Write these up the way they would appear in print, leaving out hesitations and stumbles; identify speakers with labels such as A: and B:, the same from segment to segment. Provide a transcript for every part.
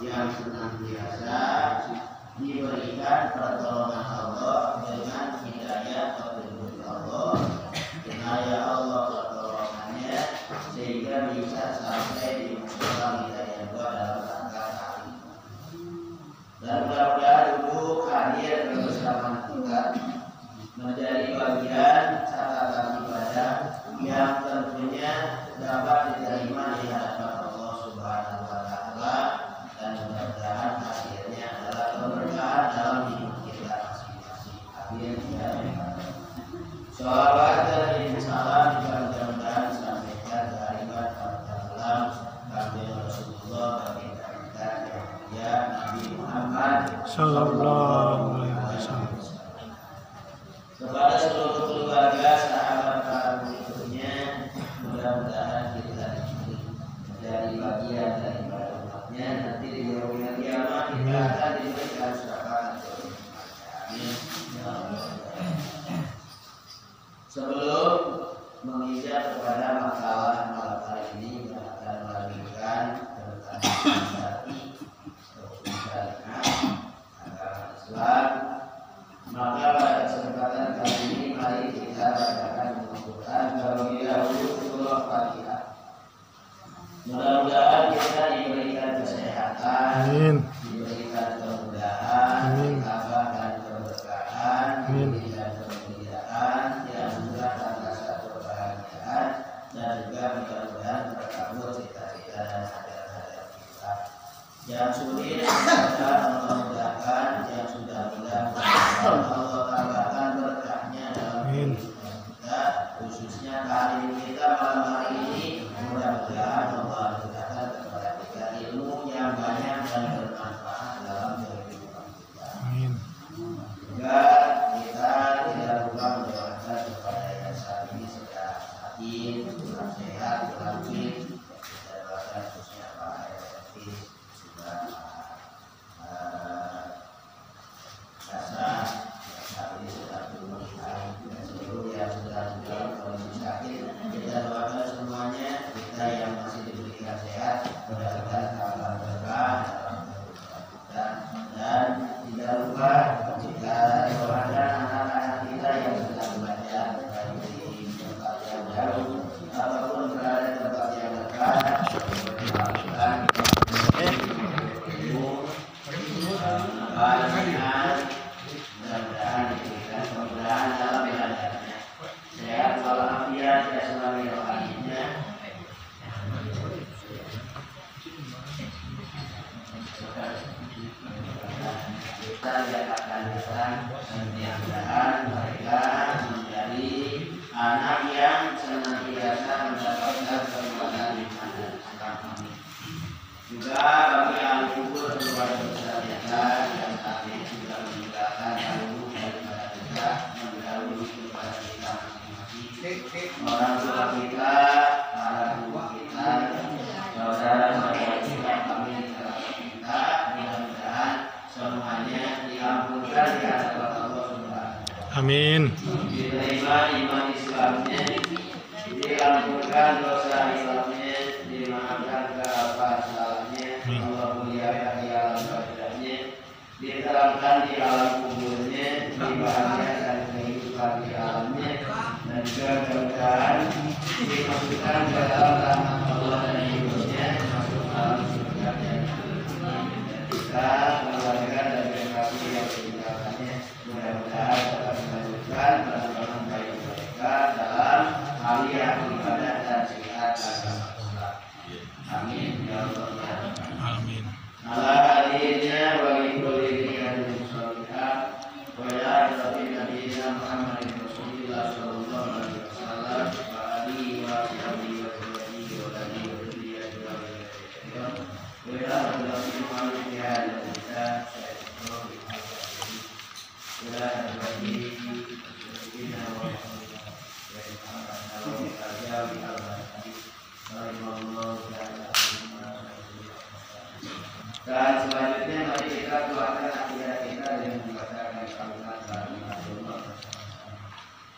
A: yang senantiasa diberikan pertolongan Allah dengan hidayah petunjuk Allah, hidayah Allah pertolongannya sehingga bisa sampai di musola hidayah dua dalam rangka hari. Dan mudah-mudahan dulu hadir bersama kita menjadi bagian catatan ibadah yang tentunya dapat diterima di hadapan Allah Subhanahu wa Ta'ala, dan mudah-mudahan hasilnya adalah keberkahan dalam hidup kita masing-masing. Amin ya rabbal alamin. Shalawat dan salam mudah-mudahan disampaikan kalimat salam kami Rasulullah baginda kita yang mulia Nabi Muhammad sallallahu alaihi wasallam, kepada seluruh keluarga, sahabat, para pengikutnya. Mudah-mudahan kita menjadi bagian dari umatnya. Nanti di yaumil kiamat kita akan diberikan syafaat. Amin. Sebelum menginjak kepada makalah malam hari ini yang akan melanjutkan tentang syariat agama Islam, maka pada kesempatan kali ini mari kita bacakan Al-Quran terlebih dahulu surah Fatihah. Mudah-mudahan kita diberikan kesehatan, diberikan kemudahan, ditambahkan keberkahan, diberikan kemuliaan, dianugerahkan rasa kebahagiaan, dan juga mudah-mudahan terkabul cita-cita dan hajat-hajat kita. Yang sulit Allah mudahkan, yang sudah mudah Allah tambahkan berkahnya dalam kehidupan kita, khususnya karir kita malam hari ini. Mudah-mudahan Allah mudahkan kepada kita ilmu yang banyak dan bermanfaat dalam kehidupan kita. Juga kita tidak lupa mendoakan kepada yang saat ini sedang sakit, kurang sehat, kurang fit, kita doakan khususnya Pak Evis sudah saat ini sudah turun hari, dan seluruh yang sudah dalam kondisi sakit kita doakan semuanya. Kita yang masih diberikan sehat mudah-mudahan tambah berkah dalam kehidupan kita, dan tidak lupa kita doakan anak-anak kita yang sedang belajar baik di tempat yang jauh ataupun berada di tempat yang dekat, mudah-mudahan diberikan kemudahan dalam belajarnya, sehat walafiat jasmani rohaninya. Kita dikatakan mudah-mudahan mereka menjadi anak yang senantiasa mendapatkan kekuatan di mana Islam. Juga bagi ahli kubur keluarga besar kita yang saat ini sudah meninggalkan dahulu daripada kita, mendahului kepada kita masing-masing, orang tua kita, para guru kita, saudara-saudara kita, kami kita, mudah-mudahan semuanya diampunkan di hadapan Allah Subhanahu. Amin. Diterima iman Islamnya, diampunkan dosa Islamnya, dimaafkan kealpan salahnya, Allah muliakan di alam barzahnya, diterangkan di alam kuburnya, dibahagiakan kehidupan di alamnya, dan juga mudah-mudahan dimasukkan ke dalam rahmat Allah dan hidupnya, masuk alam surganya. Kita keluarga dan generasi yang ditinggalkannya, mudah-mudahan dapat melanjutkan perkembangan baik mereka dalam aliyah ibadah dan sehat agama Islam. Amin ya Allah. Amin. Ala hadirinya wa kulli hadin salihah wa ya rabbi nabiyina Muhammadin Rasulillah sallallahu alaihi wasallam wa alihi wa sahbihi wa sahbihi wa alihi wa sahbihi wa ya rabbi Muhammad ya kita ya rabbi inna wa dan selanjutnya mari kita tuangkan akidah kita dengan membacakan kalimat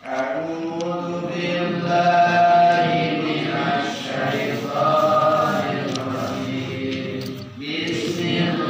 A: A'udzu billahi minasy syaithanir rajim. Bismillah.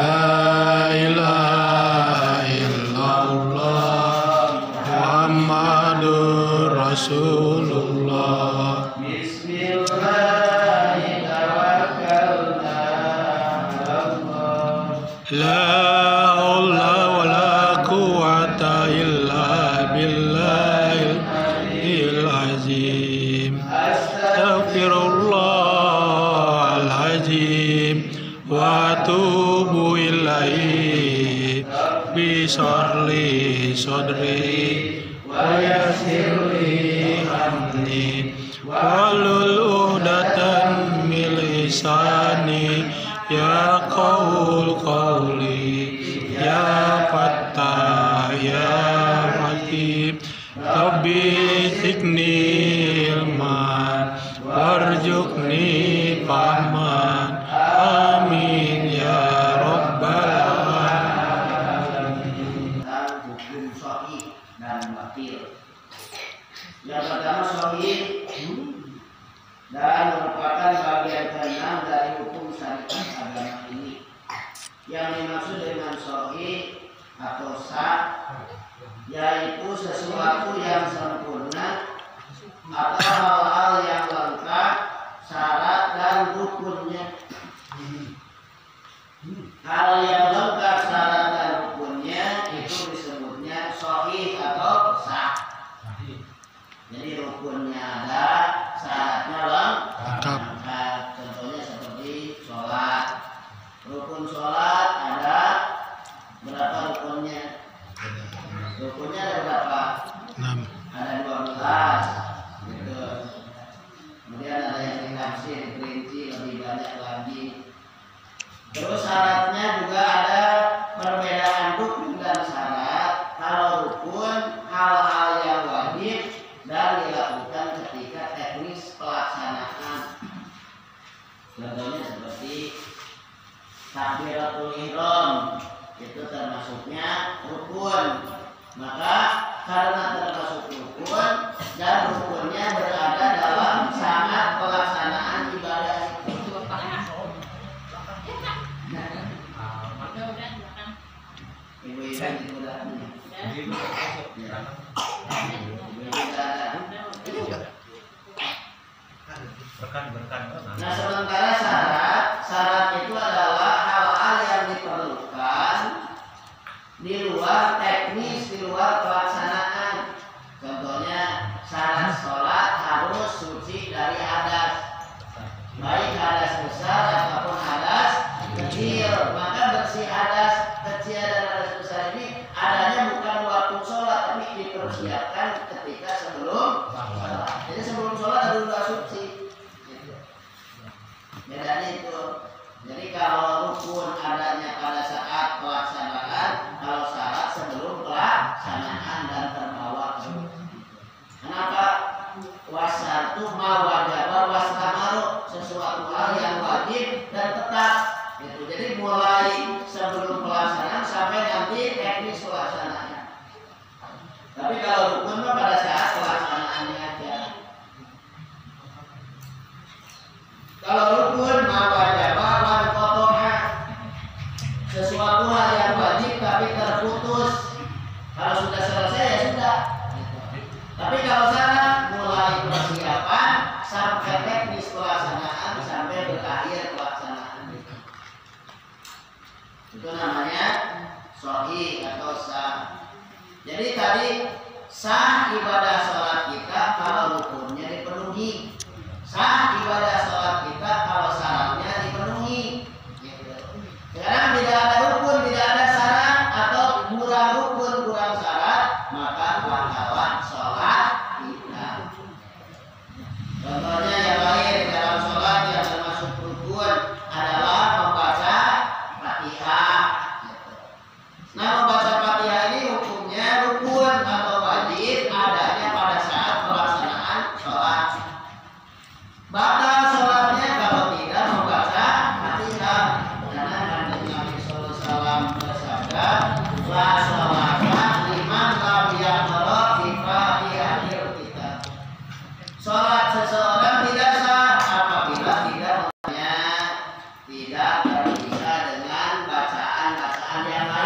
B: La ilaha illallah Muhammadur Rasulullah.
A: Bismillahirrahmanirrahim.
B: La haula wala quwwata illa billahil azim. Astaghfirullahal azim wa atubu ilaihi. Rabbi sholli sadri wa yassirli amri wahlul 'uqdatam min lisani ya qaul qauli ya fattah ya hakim. Rabbi zidni ilman warzuqni fahman. Amin ya rabbal alamin.
A: Hukum sahih dan batil. Yang pertama sahih dan merupakan bagian keenam dari hukum syariat agama ini. Yang dimaksud dengan sahih atau sah yaitu sesuatu yang sempurna atau hal-hal yang lengkap syarat dan rukunnya. Hal yang lengkap syarat dan rukunnya itu disebutnya sahih atau sah. Jadi rukunnya ada, syaratnya lengkap. Contohnya seperti sholat. Rukun sholat ada berapa rukunnya? Rukunnya ada berapa?
B: 6.
A: Ada 12. Gitu. Kemudian ada yang ditafsir, diperinci lebih banyak lagi. Terus syaratnya juga ada perbedaan rukun dan syarat. Kalau rukun hal-hal yang wajib dan dilakukan ketika teknis pelaksanaan. Contohnya seperti takbiratul ihram, itu termasuknya rukun. Maka karena termasuk rukun dan rukunnya berada dalam saat pelaksanaan ibadah itu. Ibu-ibu sudah Nah, sementara syarat itu adalah hal-hal yang diperlukan di luar teknis, di luar pelaksanaan. Contohnya syarat sholat harus suci dari hadas, baik hadas besar ataupun hadas kecil. Maka bersih hadas kecil dan hadas besar ini adanya bukan waktu sholat, tapi dipersiapkan ketika sebelum sholat. Jadi sebelum sholat harus sudah suci. Bedanya itu. Jadi kalau rukun adanya pada saat pelaksanaan, kalau syarat sebelum pelaksanaan dan terbawa. Kenapa? Wasartu ma wajaba wastamaru, sesuatu hal yang wajib dan tetap. Gitu. Jadi mulai sebelum pelaksanaan sampai nanti teknis pelaksanaannya. Tapi kalau rukun pada saat pelaksanaannya aja. Kalau rukun mawajaba wan qata'a, sesuatu hal yang wajib tapi terputus. Kalau sudah selesai ya sudah. Tapi kalau syarat mulai persiapan sampai teknis pelaksanaan sampai berakhir pelaksanaan. Itu namanya sahih atau sah. Jadi tadi sah ibadah sholat kita kalau rukunnya dipenuhi. Sah ibadah sholat kita kalau syaratnya dipenuhi. Sekarang tidak ada rukun, tidak ada syarat atau kurang rukun, kurang syarat, maka batal sholat kita. Contohnya yang lain dalam sholat yang termasuk rukun adalah membaca Fatihah. Nah, membaca Fatihah ini hukumnya rukun atau wajib adanya pada saat pelaksanaan sholat.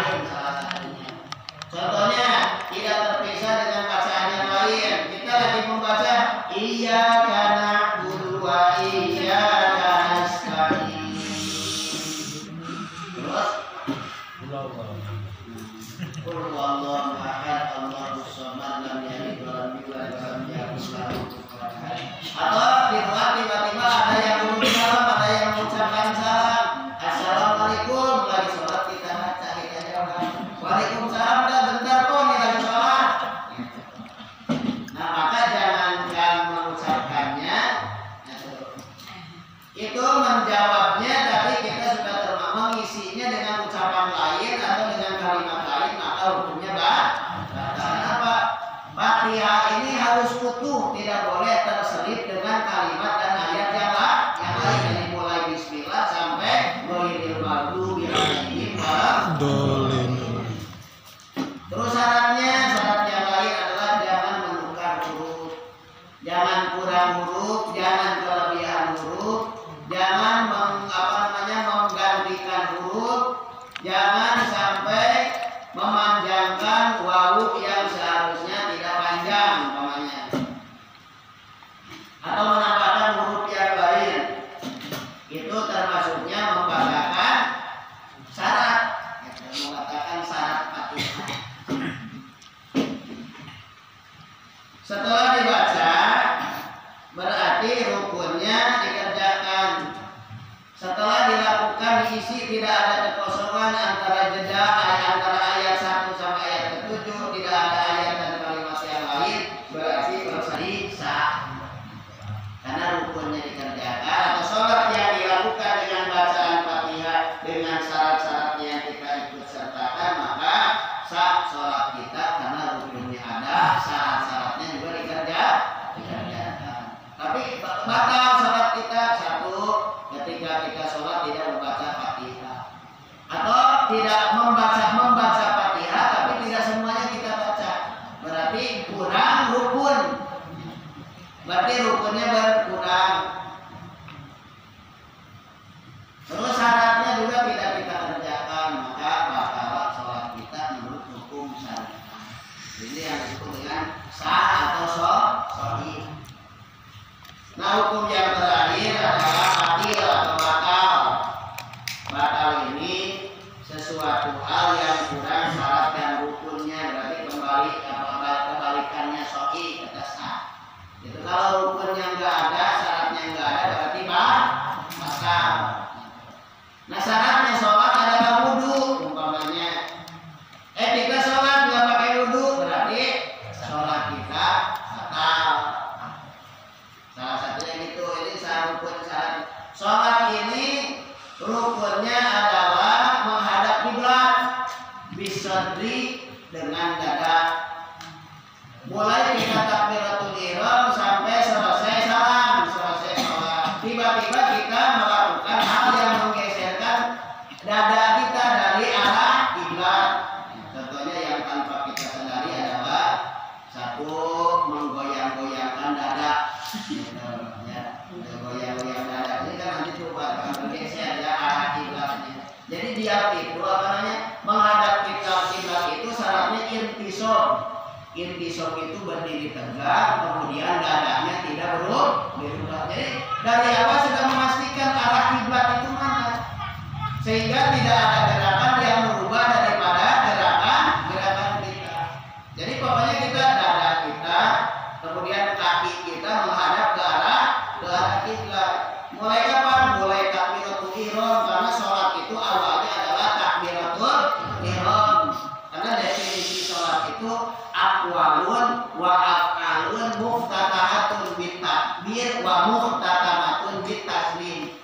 A: lain salah satunya. Contohnya tidak terpisah dengan bacaan yang lain. Kita lagi membaca iyyaka na'budu wa iyyaka nasta'in. Terus Qul huwallahu ahad, Allahus samad, lam yalid wa lam yulad wa lam yakul lahu kufuwan ahad. Atau di luar tiba-tiba ada yang mengucapkan salam, ada yang mengucapkan salam. Assalamualaikum, lagi sholat kita baca kita jawab. Waalaikumsalam, dan bentar kok ini lagi sholat. Nah maka jangan mengucapkannya, itu menjawabnya tadi kita sudah mengisinya dengan ucapan lain atau dengan kalimat lain, maka hukumnya kenapa? Fatihah ini harus utuh, tidak boleh terselip dengan kalimat dan ayat yang lain, dari mulai bismillah sampai ghairil maghdubi alaihim
B: dolin.
A: Terus syarat yang lain adalah jangan menukar huruf, jangan kurang huruf, jangan kelebihan huruf, jangan menggantikan huruf, jangan sampai memanjangkan wawu yang seharusnya tidak panjang umpamanya, atau menambahkan huruf yang lain. Itu termasuknya membatalkan syarat, mengatakan syarat Fatihah. Setelah dibaca, berarti rukunnya dikerjakan. Setelah dilakukan diisi, tidak ada kekosongan antara jeda antara ayat 1 sampai ayat ke-7, tidak ada ayat dan kalimat yang lain, berarti selesai sah. Karena rukunnya dikerjakan, atau sholat yang dilakukan dengan bacaan Fatihah dengan syarat-syaratnya yang kita ikut sertakan, maka sah sholat kita karena rukunnya ada, syarat-syaratnya juga dikerjakan. Tapi batal sholat kita satu ketika kita sholat tidak membaca Fatihah, atau tidak membaca Fatihah tapi tidak semuanya kita baca, berarti kurang rukun, berarti rukunnya berkurang. Terus syaratnya juga tidak kita kerjakan, maka batal sholat kita menurut hukum syariat. Ini yang disebut dengan sah atau sahih. Nah hukum yang terakhir adalah batil atau batal. Batal ini sesuatu hal yang kurang syarat dan rukunnya, berarti kebalikannya sahih kata sah. Itu kalau rukunnya nggak ada, syaratnya nggak ada, berarti batal. Nah syaratnya sholat adalah wudu umpamanya. Kita sholat nggak pakai wudu, berarti sholat kita batal. Salah satunya gitu. Ini rukun syarat sholat ini, rukunnya adalah menghadap kiblat, bisadri dengan dada. Mulai kita takbiratul ihram sampai selesai salam, selesai sholat. Tiba-tiba kita melakukan hal yang menggeserkan dada kita dari arah kiblat. Contohnya yang tanpa kita sadari adalah satu, menggoyang-goyangkan dada. Goyang-goyang dada ini kan nanti coba bergeser ya arah kiblatnya. Jadi dia itu menghadap kiblat itu syaratnya intisab. Intisab itu berdiri tegak, kemudian dadanya tidak berubah. Jadi dari awal sudah memastikan arah kiblat itu mana, sehingga tidak ada gerakan yang berubah daripada gerakan kita. Jadi pokoknya kita dada kita, kemudian kaki kita menghadap ke arah kiblat. Mulai kapan? Mulai takbiratul ihram, karena sholat itu awalnya adalah takbiratul ihram. Karena definisi sholat itu aqwalun wa af'alun muftatahatun bitakbir wa muftatamatun bitaslim.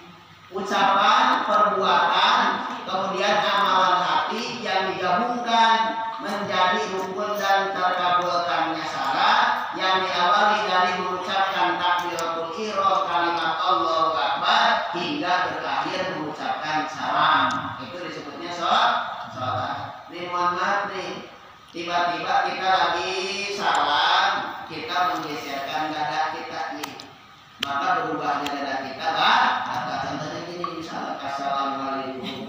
A: Ucapan, perbuatan, kemudian amalan hati yang digabungkan menjadi rukun dan terkabulkannya syarat, yang diawali dari mengucapkan takbiratul ihram, kalimat Allahu Akbar, hingga berakhir mengucapkan salam. Itu disebutnya sholat. Ini mohon maaf nih, tiba-tiba kita lagi salam, kita menggeserkan dada kita nih, maka berubahnya dada kita kata contohnya gini, misalnya assalamualaikum.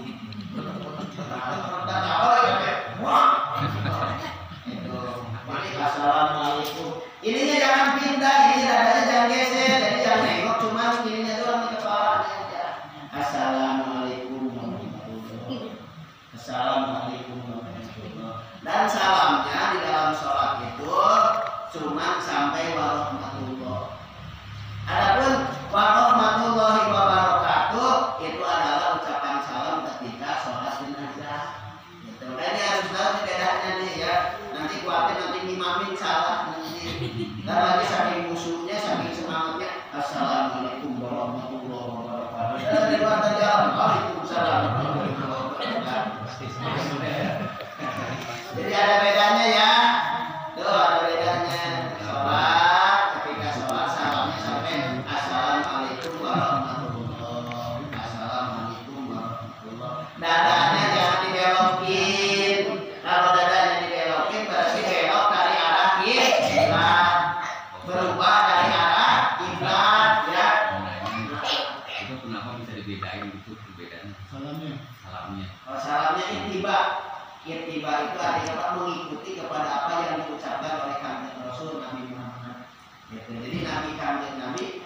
A: Assalamualaikum warahmatullahi wabarakatuh. Dan salamnya di dalam sholat itu cuma sampai warahmatullah. Adapun warahmatullahi wabarakatuh itu adalah ucapan salam ketika sholat jenazah. Gitu. Dan ini harus tahu bedanya nih ya. Nanti khawatir nanti imamin salah nanti. Dan lagi saking musuhnya, saking semangatnya, Assalamualaikum warahmatullahi wabarakatuh. Dan di luar terjawab, Waalaikumsalam warahmatullahi wabarakatuh. Jadi ada bedanya ya. Tuh ada bedanya. Sholat ketika sholat salamnya sampai Assalamualaikum warahmatullahi. Assalamualaikum warahmatullahi. Dadanya jangan dibelokin. Kalau dadanya dibelokin berarti belok dari arah kiblat. Berubah dari arah kiblat ya.
C: Itu kenapa bisa dibedain gitu perbedaan salamnya?
A: Oh, salamnya ittiba. Ittiba itu artinya apa? Mengikuti kepada apa yang diucapkan oleh kanjeng Rasul Nabi Muhammad. Gitu. Jadi Nabi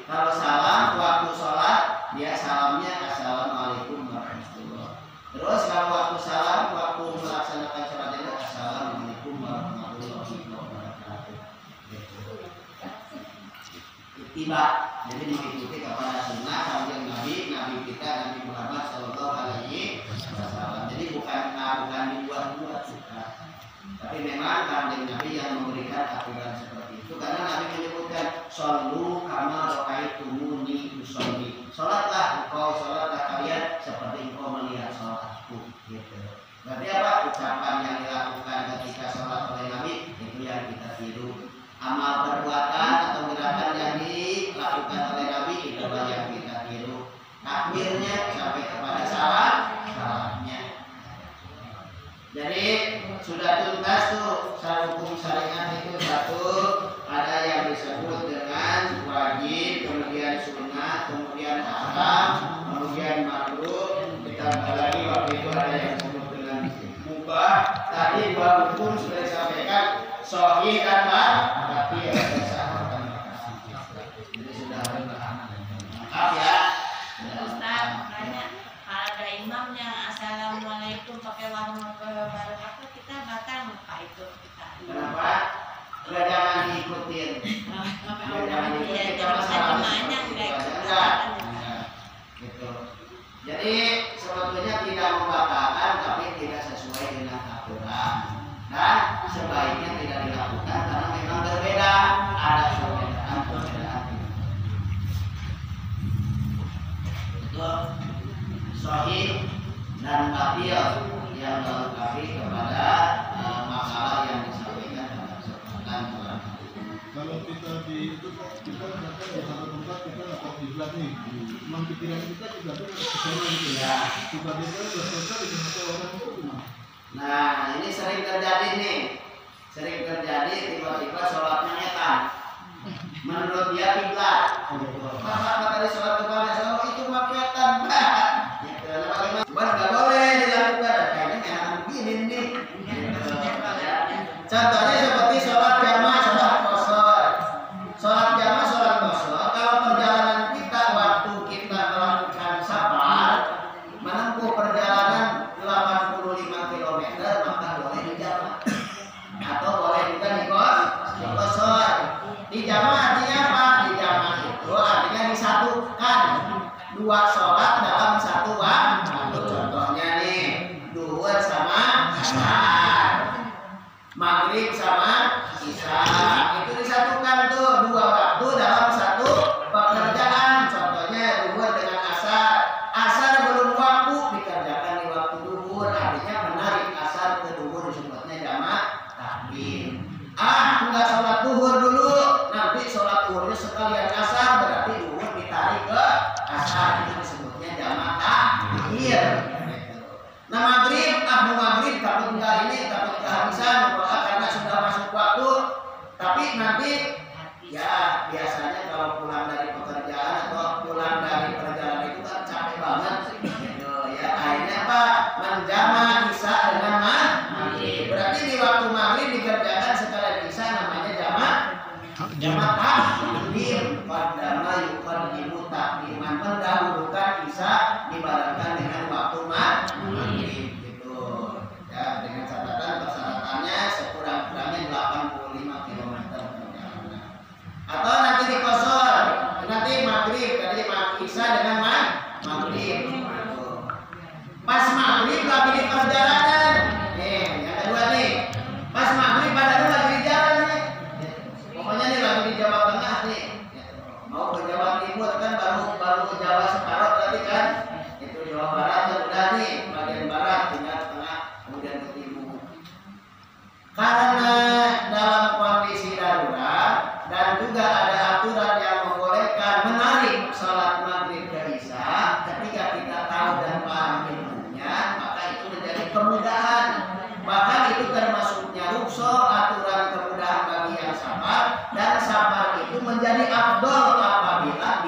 A: kalau salam waktu sholat dia salamnya Assalamualaikum warahmatullahi. Terus kalau waktu salam waktu melaksanakan sholat itu Assalamualaikum warahmatullahi wabarakatuh. Gitu. Ittiba. Jadi mengikuti kepada sunnah kanjeng Nabi kita Nabi Muhammad Sallallahu Alaihi Wasallam. Jadi bukan dibuat-buat suka. Tapi memang kanjeng Nabi yang memberikan aturan seperti itu karena Nabi menyebutkan shollu kama ra'aitumuni usolli. Salatlah kalian seperti engkau melihat salatku. Gitu. Berarti apa? Ucapan yang dilakukan ketika salat oleh Nabi itu yang kita tiru. Amal perbuatan atau gerakan yang dilakukan oleh Nabi itulah yang kita tiru. Takbirnya sampai kepada salamnya. Jadi sudah tuntas tuh hukum syariat itu satu, ada yang disebut dengan wajib, kemudian sunnah, kemudian haram, kemudian makruh, ditambah lagi waktu itu ada yang disebut dengan mubah. Tadi dua hukum sudah disampaikan, sahih dan batil. Jadi sudah lengkap ya.
D: Ustaz, makanya kalau ada imam yang Assalamualaikum pakai warahmatullahi wabarakatuh, kita batal apa itu kita?
A: Kenapa? Udah jangan diikutin. Udah jangan diikutin kalau salamnya gitu. Jadi sebetulnya tidak membatalkan tapi tidak sesuai dengan aturan dan sebaiknya tidak dilakukan karena memang berbeda, ada perbedaan. Itu sahih dan batil yang melengkapi kepada masalah yang disampaikan dalam kesempatan malam.
E: Kalau kita di itu kita berada di satu tempat kita nggak tahu kiblat nih, memang pikiran kita juga tuh kesana gitu ya. Tiba-tiba udah selesai di satu orang itu gimana?
A: Nah ini sering terjadi nih, tiba-tiba sholatnya ngetan. Menurut dia kiblat. Masa tadi sholat kemana? Sholat itu maketan, Pak. Gitu. Nah, bagaimana? Cuman nggak boleh dilakukan. Kayaknya enak begini nih. Gitu. Ya. Contohnya seperti sholat jamaah, sholat qashar. Sholat jamaah, sholat qashar. Kalau perjalanan kita waktu kita melakukan safar menempuh perjalanan 85 km maka boleh dijamaah atau boleh juga qashar. Dijamaah artinya apa? Dijamaah itu artinya disatukan dua sholat dalam satu waktu. Contohnya nih, duhur sama asar, maghrib sama isya, itu disatukan tuh dua waktu dalam satu pekerjaan. Contohnya duhur dengan asar. Asar belum waktu dikerjakan di waktu duhur, artinya menarik asar ke duhur disebutnya jamak takdim. Enggak sholat duhur dulu, nanti sholat duhurnya sekalian asar, berarti duhur ditarik ke asar, itu disebutnya jamak takhir. Nah maghrib, maghrib takut enggak ini, takut kehabisan, karena sudah masuk Karena dalam kondisi darurat dan juga ada aturan yang membolehkan menarik sholat maghrib ke isya, ketika kita tahu dan paham ilmunya, maka itu menjadi kemudahan. Bahkan itu termasuknya rukso, aturan kemudahan bagi yang sabar, dan sabar itu menjadi afdol apabila